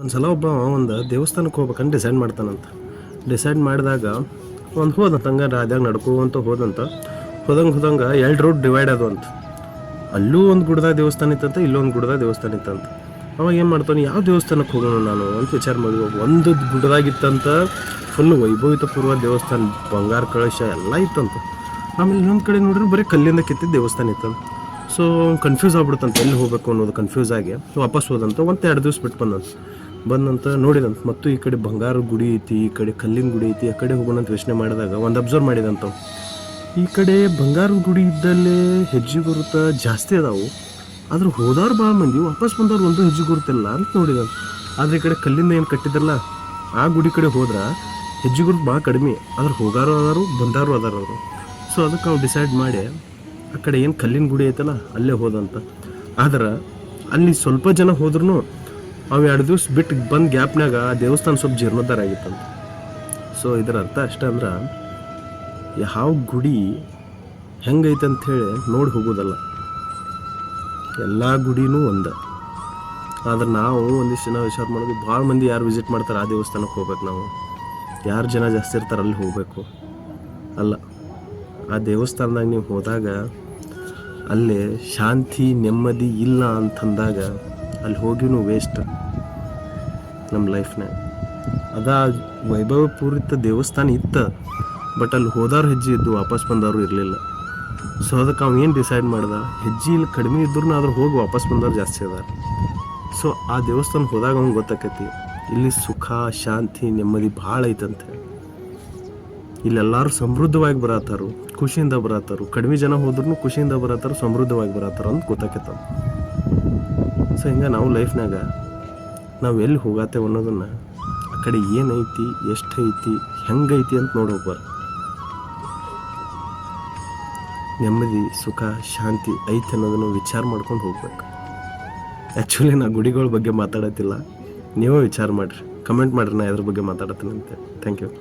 ಒಂದು ಸಲ ಒಂದು ದೇವಸ್ಥಾನಕ್ಕೆ ಹೋಗ್ಬೇಕಂತ ಡಿಸೈಡ್ ಮಾಡ್ತಾನಂತ. ಡಿಸೈಡ್ ಮಾಡಿದಾಗ ಹೋದಂತ ಹಂಗೆ ರಾಜ್ಯಾಗ ನಡ್ಕೋವಂತ ಹೋದಂಗೆ 2 ರೂಟ್ ಡಿವೈಡ್ ಅದು ಅಂತ. ಅಲ್ಲೂ ಒಂದು ಗುಡ್ದಾಗ ದೇವಸ್ಥಾನ ಇತ್ತಂತ, ಇಲ್ಲೊಂದು ಗುಡ್ದಾಗ ದೇವಸ್ಥಾನ ಇತ್ತಂತ. ಅವಾಗ ಏನು ಮಾಡ್ತಾನೆ, ಯಾವ ದೇವಸ್ಥಾನಕ್ಕೆ ಹೋಗೋಣ ನಾನು ಅಂತ ವಿಚಾರ ಮಾಡಿದ್ವಿ. ಒಂದು ಗುಡ್ದಾಗಿತ್ತಂತ ಫುಲ್ ವೈಭವಿತಪೂರ್ವ ದೇವಸ್ಥಾನ, ಬಂಗಾರ ಕಳಶ ಎಲ್ಲ ಇತ್ತಂತ. ಆಮೇಲೆ ಇನ್ನೊಂದು ಕಡೆ ನೋಡ್ರಿ ಬರೀ ಕಲ್ಲಿಂದ ಕೆತ್ತಿದ ದೇವಸ್ಥಾನ ಇತ್ತಂತ. ಸೊ ಕನ್ಫ್ಯೂಸ್ ಆಗ್ಬಿಡ್ತಂತ ಎಲ್ಲಿ ಹೋಗಬೇಕು ಅನ್ನೋದು. ಕನ್ಫ್ಯೂಸ್ ಆಗಿ ವಾಪಸ್ ಹೋದಂತ 2 ದಿವಸ ಬಿಟ್ಟು ಬಂದಂತ ನೋಡಿದಂತ. ಮತ್ತು ಈ ಕಡೆ ಬಂಗಾರ ಗುಡಿ ಐತಿ, ಈ ಕಡೆ ಕಲ್ಲಿನ ಗುಡಿ ಐತಿ, ಆ ಕಡೆ ಹೋಗೋಣ ಅಂತ ಯೋಚನೆ ಮಾಡಿದಾಗ ಒಂದು ಅಬ್ಸರ್ವ್ ಮಾಡಿದಂತ, ಈ ಕಡೆ ಬಂಗಾರದ ಗುಡಿ ಇದ್ದಲ್ಲೇ ಹೆಜ್ಜೆ ಗುರುತ ಜಾಸ್ತಿ ಅದಾವು, ಆದ್ರೆ ಹೋದವ್ರು ಭಾಳ ಮಂದಿ, ವಾಪಸ್ ಬಂದವ್ರು ಒಂದು ಹೆಜ್ಜೆ ಗುರುತಿಲ್ಲ ಅಂತ ನೋಡಿದಂತ. ಆದರೆ ಈ ಕಡೆ ಕಲ್ಲಿಂದ ಏನು ಕಟ್ಟಿದ್ರಲ್ಲ ಆ ಗುಡಿ ಕಡೆ ಹೋದ್ರೆ ಹೆಜ್ಜೆ ಗುರುತು ಭಾಳ ಕಡಿಮೆ, ಆದ್ರೆ ಹೋಗಾರು ಅದಾರು ಬಂದಾರು ಅದಾರ ಅವರು. ಸೊ ಅದಕ್ಕೆ ಅವ್ರು ಡಿಸೈಡ್ ಮಾಡಿ ಆ ಕಡೆ ಏನು ಕಲ್ಲಿನ ಗುಡಿ ಐತಲ್ಲ ಅಲ್ಲೇ ಹೋದಂತ. ಆದ್ರೆ ಅಲ್ಲಿ ಸ್ವಲ್ಪ ಜನ ಹೋದ್ರೂ ಅವು 2 ದಿವಸ ಬಿಟ್ಟು ಬಂದು ಗ್ಯಾಪ್ನಾಗ ಆ ದೇವಸ್ಥಾನ ಸ್ವಲ್ಪ ಜೀರ್ಣೋದ್ಧಾರ ಆಗಿತ್ತಂತ. ಸೊ ಇದರ ಅರ್ಥ ಅಷ್ಟೇ ಅಂದ್ರೆ, ಯಾವ ಗುಡಿ ಹೆಂಗೈತೆ ಅಂಥೇಳಿ ನೋಡಿ ಹೋಗೋದಲ್ಲ, ಎಲ್ಲ ಗುಡಿನೂ ಒಂದೇ. ಆದ್ರೆ ನಾವು ಒಂದಿಷ್ಟು ಜನ ವಿಚಾರ ಮಾಡೋದು, ಭಾಳ ಮಂದಿ ಯಾರು ವಿಸಿಟ್ ಮಾಡ್ತಾರೆ ಆ ದೇವಸ್ಥಾನಕ್ಕೆ ಹೋಗ್ಬೇಕು, ನಾವು ಯಾರು ಜನ ಜಾಸ್ತಿ ಇರ್ತಾರೆ ಅಲ್ಲಿ ಹೋಗಬೇಕು ಅಲ್ಲ. ಆ ದೇವಸ್ಥಾನದಾಗ ನೀವು ಹೋದಾಗ ಅಲ್ಲಿ ಶಾಂತಿ ನೆಮ್ಮದಿ ಇಲ್ಲ ಅಂತಂದಾಗ ಅಲ್ಲಿ ಹೋಗಿನೂ ವೇಸ್ಟ್ ನಮ್ಮ ಲೈಫ್ನಾಗ. ವೈಭವಪೂರಿತ ದೇವಸ್ಥಾನ ಇತ್ತು, ಬಟ್ ಅಲ್ಲಿ ಹೋದವ್ರು ಹೆಜ್ಜೆ ಇದ್ದು ವಾಪಸ್ ಬಂದವರು ಇರಲಿಲ್ಲ. ಸೊ ಅದಕ್ಕೆ ಅವ್ನು ಏನು ಡಿಸೈಡ್ ಮಾಡ್ದ, ಹೆಜ್ಜೆ ಇಲ್ಲಿ ಕಡಿಮೆ ಇದ್ರೂ ಆದ್ರೂ ಹೋಗಿ ವಾಪಸ್ ಬಂದವ್ರು ಜಾಸ್ತಿ ಅದಾರ. ಸೊ ಆ ದೇವಸ್ಥಾನಕ್ಕೆ ಹೋದಾಗ ಅವ್ನಿಗೆ ಗೊತ್ತಾಕೈತಿ ಇಲ್ಲಿ ಸುಖ ಶಾಂತಿ ನೆಮ್ಮದಿ ಭಾಳ ಐತಂತೆ. ಇಲ್ಲೆಲ್ಲರೂ ಸಮೃದ್ಧವಾಗಿ ಬರತ್ತಾರು, ಖುಷಿಯಿಂದ ಬರತ್ತಾರು. ಕಡಿಮೆ ಜನ ಹೋದ್ರೂ ಖುಷಿಯಿಂದ ಬರತ್ತಾರು, ಸಮೃದ್ಧವಾಗಿ ಬರತ್ತಾರ ಅಂತ ಗೊತ್ತಾಕೈತ. ಸೊ ಹಿಂಗೆ ನಾವು ಲೈಫ್ನಾಗ ನಾವು ಎಲ್ಲಿ ಹೋಗತ್ತೇವೆ ಅನ್ನೋದನ್ನು, ಆ ಕಡೆ ಏನೈತಿ, ಎಷ್ಟೈತಿ, ಹೆಂಗೈತಿ ಅಂತ ನೋಡಿ ಹೋಗ್ಬಾರ್ದು. ನೆಮ್ಮದಿ ಸುಖ ಶಾಂತಿ ಐತಿ ಅನ್ನೋದನ್ನು ವಿಚಾರ ಮಾಡ್ಕೊಂಡು ಹೋಗ್ಬೇಕು. ಆ್ಯಕ್ಚುಲಿ ನಾ ಗುಡಿಗಳ ಬಗ್ಗೆ ಮಾತಾಡತ್ತಿಲ್ಲ, ನೀವೇ ವಿಚಾರ ಮಾಡಿರಿ, ಕಮೆಂಟ್ ಮಾಡಿರಿ ನಾ ಇದ್ರ ಬಗ್ಗೆ ಮಾತಾಡತ್ತೀನಿ ಅಂತ. Thank you.